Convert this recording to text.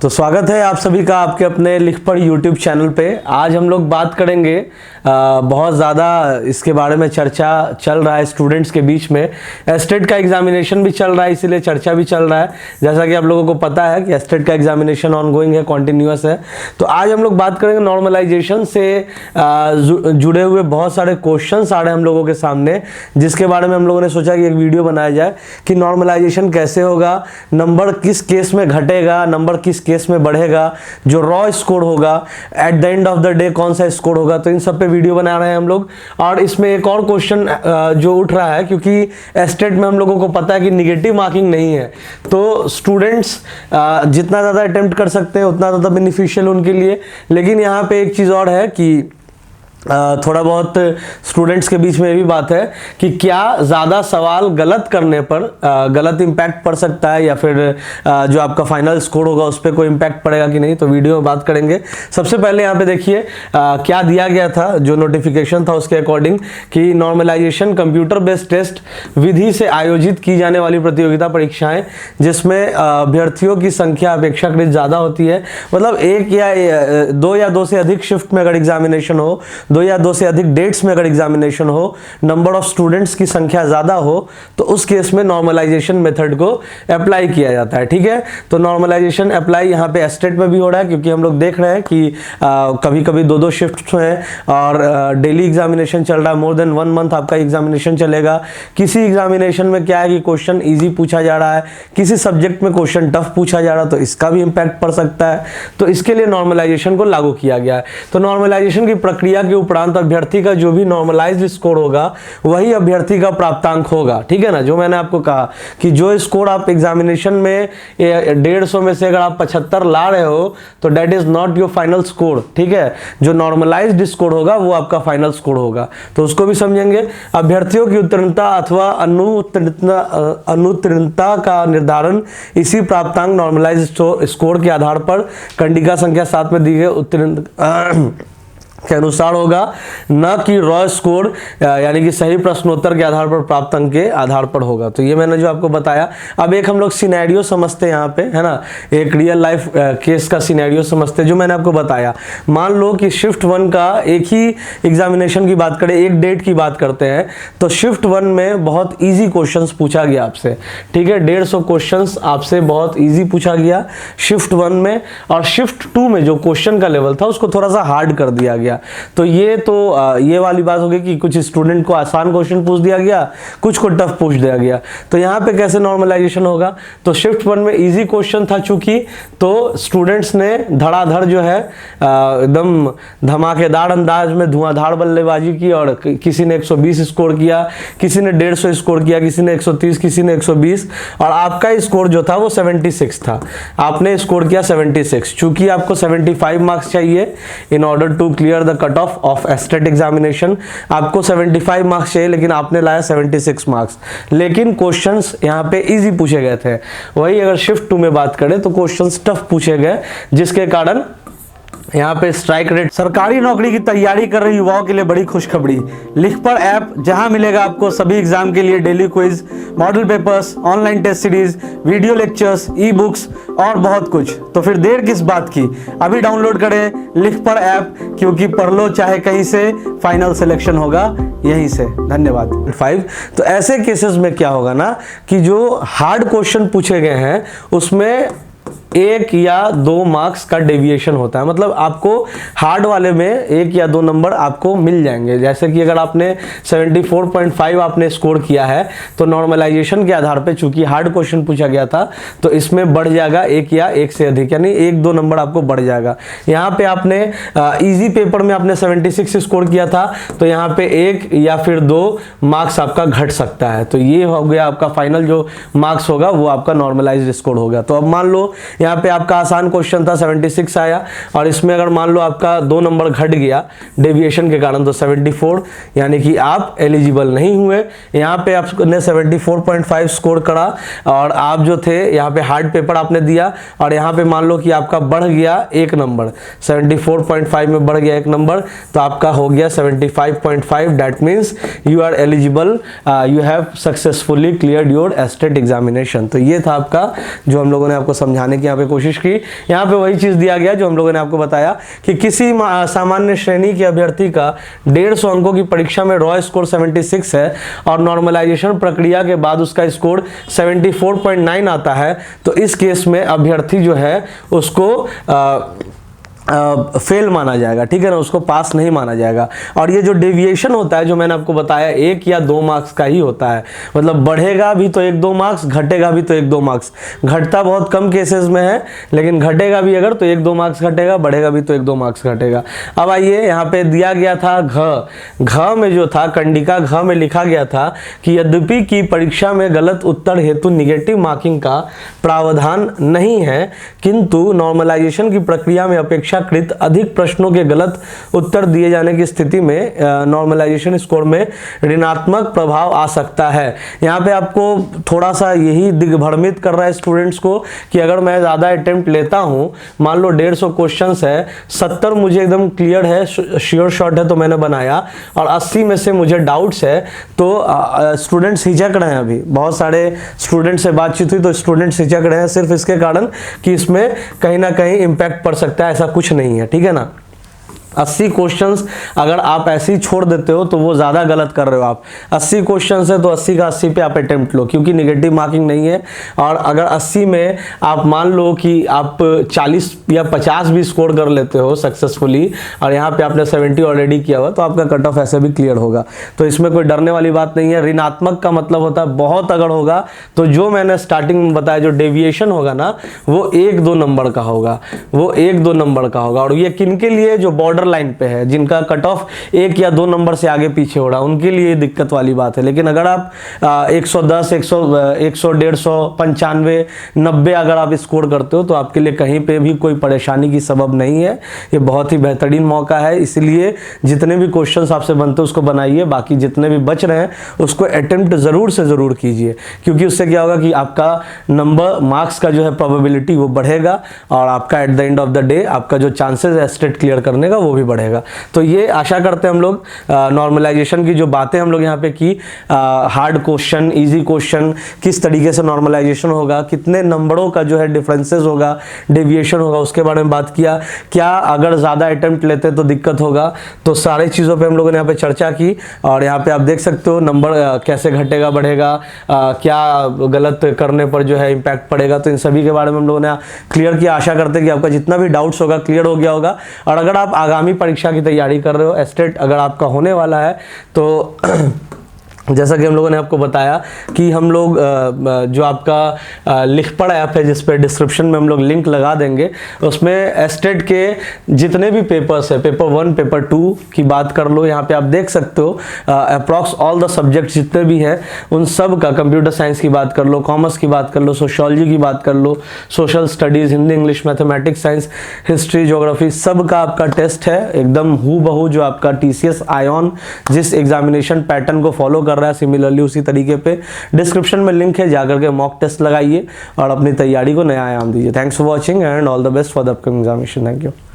तो स्वागत है आप सभी का आपके अपने लिख पढ़ यूट्यूब चैनल पे। आज हम लोग बात करेंगे बहुत ज़्यादा इसके बारे में चर्चा चल रहा है स्टूडेंट्स के बीच में। एस्टेट का एग्जामिनेशन भी चल रहा है, इसीलिए चर्चा भी चल रहा है। जैसा कि आप लोगों को पता है कि एस्टेट का एग्जामिनेशन ऑनगोइंग है, कॉन्टिन्यूअस है। तो आज हम लोग बात करेंगे नॉर्मलाइजेशन से जुड़े हुए बहुत सारे क्वेश्चंस आ रहे हैं हम लोगों के सामने, जिसके बारे में हम लोगों ने सोचा कि एक वीडियो बनाया जाए कि नॉर्मलाइजेशन कैसे होगा, नंबर किस केस में घटेगा, नंबर किस केस में बढ़ेगा, जो रॉ स्कोर होगा at the end of the day कौन सा स्कोर होगा। तो इन सब पे वीडियो बना रहे हैं हम लोग। और इसमें एक और क्वेश्चन जो उठ रहा है, क्योंकि एस्टेट में हम लोगों को पता है कि निगेटिव मार्किंग नहीं है, तो स्टूडेंट्स जितना ज़्यादा अटेम्प्ट कर सकते हैं उतना ज़्यादा बेनिफिशियल उनके लिए। लेकिन यहाँ पे एक चीज़ और है कि थोड़ा बहुत स्टूडेंट्स के बीच में ये भी बात है कि क्या ज़्यादा सवाल गलत करने पर गलत इम्पैक्ट पड़ सकता है, या फिर जो आपका फाइनल स्कोर होगा उस पर कोई इम्पैक्ट पड़ेगा कि नहीं। तो वीडियो में बात करेंगे। सबसे पहले यहाँ पे देखिए क्या दिया गया था, जो नोटिफिकेशन था उसके अकॉर्डिंग कि नॉर्मलाइजेशन कंप्यूटर बेस्ड टेस्ट विधि से आयोजित की जाने वाली प्रतियोगिता परीक्षाएं जिसमें अभ्यर्थियों की संख्या अपेक्षाकृत ज़्यादा होती है, मतलब एक या दो से अधिक शिफ्ट में अगर एग्जामिनेशन हो, 2 या 2 से अधिक डेट्स में अगर एग्जामिनेशन हो, नंबर ऑफ स्टूडेंट्स की संख्या ज़्यादा हो, तो उस केस में नॉर्मलाइजेशन मेथड को अप्लाई किया जाता है। ठीक है, तो नॉर्मलाइजेशन अप्लाई यहाँ पे एस्टेट में भी हो रहा है, क्योंकि हम लोग देख रहे हैं कि कभी कभी 2 शिफ्ट्स हैं और डेली एग्जामिनेशन चल रहा है। मोर देन 1 मंथ आपका एग्जामिनेशन चलेगा। किसी एग्जामिनेशन में क्या है कि क्वेश्चन ईजी पूछा जा रहा है, किसी सब्जेक्ट में क्वेश्चन टफ पूछा जा रहा है, तो इसका भी इम्पैक्ट पड़ सकता है। तो इसके लिए नॉर्मलाइजेशन को लागू किया गया है। तो नॉर्मलाइजेशन की प्रक्रिया के उपरांत अभ्यर्थी का जो भी नॉर्मलाइज्ड स्कोर होगा वही अभ्यर्थी का प्राप्तांक होगा। ठीक है ना, जो मैंने आपको कहा कि जो स्कोर आप एग्जामिनेशन में 150 में से अगर आप 75 ला रहे हो तो that is not your final score. ठीक है, जो नॉर्मलाइज्ड स्कोर होगा वो आपका फाइनल स्कोर होगा। तो उसको भी समझेंगे। अभ्यर्थियों की उत्तीर्णता अथवा अनुत्तीर्णता का निर्धारण इसी प्राप्तांक नॉर्मलाइज्ड स्कोर के आधार पर कंडिका संख्या 7 में दी गई उत्तीर्ण के अनुसार होगा, न कि रॉ स्कोर यानी कि सही प्रश्नोत्तर के आधार पर प्राप्त अंक के आधार पर होगा। तो ये मैंने जो आपको बताया। अब एक हम लोग सिनेरियो समझते हैं यहाँ पे, है ना, एक रियल लाइफ केस का सिनेरियो समझते हैं जो मैंने आपको बताया। मान लो कि शिफ्ट 1 का एक ही एग्जामिनेशन की बात करें, एक डेट की बात करते हैं, तो शिफ्ट 1 में बहुत ईजी क्वेश्चन पूछा गया आपसे। ठीक है, 150 क्वेश्चन आपसे बहुत ईजी पूछा गया शिफ्ट 1 में, और शिफ्ट 2 में जो क्वेश्चन का लेवल था उसको थोड़ा सा हार्ड कर दिया गया। तो ये वाली बात होगी कि कुछ स्टूडेंट को आसान क्वेश्चन पूछ दिया गया, कुछ को टफ पूछ दिया गया। तो यहाँ पे कैसे नॉर्मलाइजेशन होगा, तो शिफ्ट 1 में इजी क्वेश्चन था चूंकि, तो स्टूडेंट्स ने धड़ाधड़ जो है एकदम धमाकेदार अंदाज में धुआंधार बल्लेबाजी की, और किसी ने 120 स्कोर किया, किसी ने 150 स्कोर किया, किसी ने 130, किसी ने 120, और आपका स्कोर जो था वो 76 था। आपने स्कोर किया 76। चूंकि आपको 75 मार्क्स चाहिए in order to clear the cut off of estate examination, आपको 75 मार्क्स चाहिए, लेकिन आपने लाया 76 मार्क्स। लेकिन क्वेश्चंस यहाँ पे इजी पूछे गए थे। वही अगर शिफ्ट 2 में बात करें तो क्वेश्चंस टफ पूछे गए, जिसके कारण यहाँ पे स्ट्राइक रेट। सरकारी नौकरी की तैयारी कर रहे युवाओं के लिए बड़ी खुशखबरी, लिख पढ़ ऐप, जहां मिलेगा आपको सभी एग्जाम के लिए daily quiz, model papers, online test series, video lectures, e books और बहुत कुछ। तो फिर देर किस बात की, अभी डाउनलोड करें लिख पढ़ ऐप, क्योंकि पढ़ लो चाहे कहीं से, फाइनल सिलेक्शन होगा यहीं से। धन्यवाद। 5 तो ऐसे केसेस में क्या होगा ना कि जो हार्ड क्वेश्चन पूछे गए हैं उसमें 1 या 2 मार्क्स का डेविएशन होता है, मतलब आपको हार्ड वाले में 1 या 2 नंबर आपको मिल जाएंगे। जैसे कि अगर आपने 74.5 आपने स्कोर किया है, तो नॉर्मलाइजेशन के आधार पे चूंकि हार्ड क्वेश्चन पूछा गया था, तो इसमें बढ़ जाएगा 1 या 1 से अधिक, यानी 1-2 नंबर आपको बढ़ जाएगा। यहाँ पे आपने इजी पेपर में आपने 76 स्कोर किया था, तो यहाँ पे 1 या फिर 2 मार्क्स आपका घट सकता है। तो ये हो गया आपका फाइनल जो मार्क्स होगा वो आपका नॉर्मलाइज्ड स्कोर होगा। तो अब मान लो यहाँ पे आपका आसान क्वेश्चन था 76 आया, और इसमें अगर मान लो आपका 2 नंबर घट गया डेविएशन के कारण, तो 74, यानी कि आप एलिजिबल नहीं हुए। यहाँ पे आपने 74.5 स्कोर करा, और आप जो थे यहाँ पे हार्ड पेपर आपने दिया, और यहाँ पे मान लो कि आपका बढ़ गया 1 नंबर, 74.5 में बढ़ गया 1 नंबर, तो आपका हो गया 75.5। That means you are eligible, you have successfully cleared your estate examination. तो ये था आपका जो हम लोगों ने आपको समझाने की यहाँ पे कोशिश की। यहाँ पे वही चीज़ दिया गया जो हम लोगों ने आपको बताया कि किसी सामान्य श्रेणी के अभ्यर्थी का 150 अंकों की परीक्षा में रॉ स्कोर 76 है और नॉर्मलाइजेशन प्रक्रिया के बाद उसका स्कोर 74.9 आता है, तो इस केस में अभ्यर्थी जो है उसको फेल माना जाएगा, ठीक है ना, उसको पास नहीं माना जाएगा। और ये जो डेविएशन होता है जो मैंने आपको बताया 1 या 2 मार्क्स का ही होता है, मतलब बढ़ेगा भी तो 1-2 मार्क्स, घटेगा भी तो 1-2 मार्क्स। घटता बहुत कम केसेस में है, लेकिन घटेगा भी अगर तो 1-2 मार्क्स घटेगा, बढ़ेगा भी तो 1-2 मार्क्स घटेगा। अब आइए यहाँ पे दिया गया था घ में जो था कंडिका घ में लिखा गया था कि यद्यपि की परीक्षा में गलत उत्तर हेतु निगेटिव मार्किंग का प्रावधान नहीं है, किंतु नॉर्मलाइजेशन की प्रक्रिया में अपेक्षाकृत अधिक प्रश्नों के गलत उत्तर दिए जाने की स्थिति में नॉर्मलाइजेशन स्कोर में ऋणात्मक प्रभाव आ सकता है। यहाँ पे आपको थोड़ा सा यही दिग्भ्रमित कर रहा है स्टूडेंट्स को कि अगर मैं ज़्यादा अटेम्प्ट लेता हूँ, मान लो 150 क्वेश्चंस है, 70 मुझे एकदम क्लियर है, श्योर शॉट है तो मैंने बनाया, और 80 में से मुझे डाउट्स है, तो स्टूडेंट्स हिचक रहे हैं। अभी बहुत सारे स्टूडेंट से बातचीत हुई तो स्टूडेंट्स हिचक रहे हैं सिर्फ इसके कारण कि इसमें कहीं ना कहीं इम्पैक्ट पड़ सकता है, ऐसा कुछ नहीं है, ठीक है ना। 80 क्वेश्चंस अगर आप ऐसे ही छोड़ देते हो तो वो ज़्यादा गलत कर रहे हो आप। 80 क्वेश्चंस है तो 80 का 80 पे आप अटेम्प्ट लो, क्योंकि निगेटिव मार्किंग नहीं है। और अगर 80 में आप मान लो कि आप 40 या 50 भी स्कोर कर लेते हो सक्सेसफुली, और यहाँ पे आपने 70 ऑलरेडी किया हुआ, तो आपका कट ऑफ ऐसे भी क्लियर होगा। तो इसमें कोई डरने वाली बात नहीं है। ऋणात्मक का मतलब होता है बहुत अगर होगा, तो जो मैंने स्टार्टिंग में बताया जो डेविएशन होगा ना, वो 1-2 नंबर का होगा, वो 1-2 नंबर का होगा। और ये किन के लिए? जो बॉर्डर लाइन पे है, जिनका कट ऑफ 1 या 2 नंबर से आगे पीछे हो रहा है, उनके लिए दिक्कत वाली बात है। लेकिन अगर आप 110, 100, 150, 95, 90 अगर आप स्कोर करते हो तो आपके लिए कहीं पे भी कोई परेशानी की सबब नहीं है। ये बहुत ही बेहतरीन मौका है, इसलिए जितने भी क्वेश्चंस आपसे बनते हैं उसको बनाइए, बाकी जितने भी बच रहे हैं उसको अटेम्प्ट जरूर से जरूर कीजिए, क्योंकि उससे क्या होगा कि आपका नंबर मार्क्स का जो है प्रोबेबिलिटी वो बढ़ेगा, और आपका at the end of the day आपका जो चांसेस है स्टेट क्लियर करने का वो भी बढ़ेगा। तो ये आशा करते हैं हम लोग नॉर्मलाइजेशन की जो बातें हम लोग यहाँ पे की, हार्ड क्वेश्चन, इजी क्वेश्चन, किस तरीके से नॉर्मलाइजेशन होगा, कितने नंबरों का जो है डिफरेंसेस होगा, डेविएशन होगा, उसके बारे में बात किया। क्या अगर ज़्यादा अटेम्प्ट लेते तो दिक्कत होगा, तो सारी चीज़ों पे हम लोगों ने यहाँ पे चर्चा की। और यहाँ पे आप देख सकते हो नंबर कैसे घटेगा बढ़ेगा, क्या गलत करने पर जो है इम्पैक्ट पड़ेगा, तो इन सभी के बारे में हम लोगों ने क्लियर किया। आशा करते हैं कि आपका जितना भी डाउट्स होगा क्लियर हो गया होगा। और अगर आप आगामी परीक्षा की तैयारी कर रहे हो, स्टेट अगर आपका होने वाला है, तो जैसा कि हम लोगों ने आपको बताया कि हम लोग जो आपका लिखपढ़ ऐप है, जिस पे डिस्क्रिप्शन में हम लोग लिंक लगा देंगे, उसमें स्टेट के जितने भी पेपर्स है, पेपर 1, पेपर 2 की बात कर लो, यहाँ पे आप देख सकते हो अप्रॉक्स ऑल द सब्जेक्ट जितने भी हैं उन सब का, कंप्यूटर साइंस की बात कर लो, कॉमर्स की बात कर लो, सोशियोलॉजी की बात कर लो, social studies, Hindi, English, mathematics, science, history, geography, सब का आपका टेस्ट है एकदम हूबहू जो आपका TCS आयॉन जिस एग्जामिनेशन पैटर्न को फॉलो कर रहा है, सिमिलरली उसी तरीके पे डिस्क्रिप्शन में लिंक है, जाकर के मॉक टेस्ट लगाइए और अपनी तैयारी को नया आयाम दीजिए। Thanks for watching and all the best for the upcoming examination. Thank you.